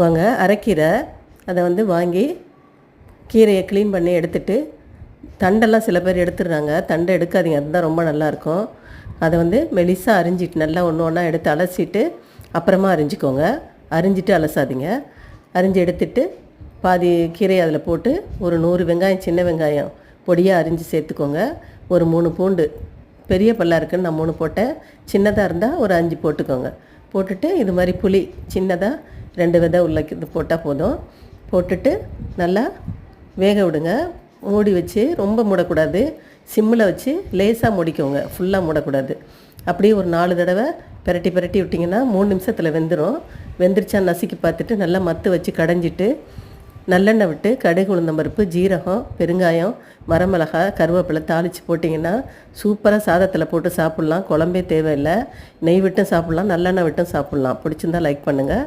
வாங்க அரைக்கீரை. அதை வாங்கி கீரையை க்ளீன் பண்ணி எடுத்துட்டு, தண்டெல்லாம் சில பேர் எடுத்துடுறாங்க. தண்டை எடுக்காதீங்க, அதுதான் ரொம்ப நல்லாயிருக்கும். அதை மெலிசாக அரிஞ்சிட்டு நல்லா ஒன்று ஒன்றா எடுத்து அலசிட்டு அப்புறமா அரிஞ்சிக்கோங்க. அரிஞ்சிட்டு அலசாதீங்க. அரிஞ்சு எடுத்துட்டு பாதி கீரையை அதில் போட்டு ஒரு 100 வெங்காயம், சின்ன வெங்காயம் பொடியாக அரிஞ்சு சேர்த்துக்கோங்க. ஒரு 3 பூண்டு, பெரிய பல்லாக இருக்குன்னு நான் 3 போட்டேன். சின்னதாக இருந்தால் ஒரு 5 போட்டுக்கோங்க. போட்டுட்டு இது மாதிரி புளி சின்னதாக 2 விதை உள்ள இது போட்டால் போதும். போட்டுட்டு நல்லா வேக விடுங்க. மூடி வச்சு ரொம்ப மூடக்கூடாது, சிம்மில் வச்சு லேசாக மூடிக்கோங்க, ஃபுல்லாக மூடக்கூடாது. அப்படியே ஒரு 4 தடவை பிரட்டி பிரட்டி விட்டிங்கன்னா 3 நிமிஷத்தில் வெந்துடும். வெந்துருச்சா நசுக்கி பார்த்துட்டு நல்லா மத்து வச்சு கடைஞ்சிட்டு நல்லெண்ணெய் விட்டு கடுகு, உளுந்தம்பருப்பு, ஜீரகம், பெருங்காயம், வரமிளகாய், கருவேப்பிலை தாளித்து போட்டிங்கன்னா சூப்பராக சாதத்தில் போட்டு சாப்பிட்லாம். குழம்பே தேவையில்லை. நெய் விட்டும் சாப்பிட்லாம், நல்லெண்ணெய் விட்டும் சாப்பிட்லாம். பிடிச்சிருந்தா லைக் பண்ணுங்கள்.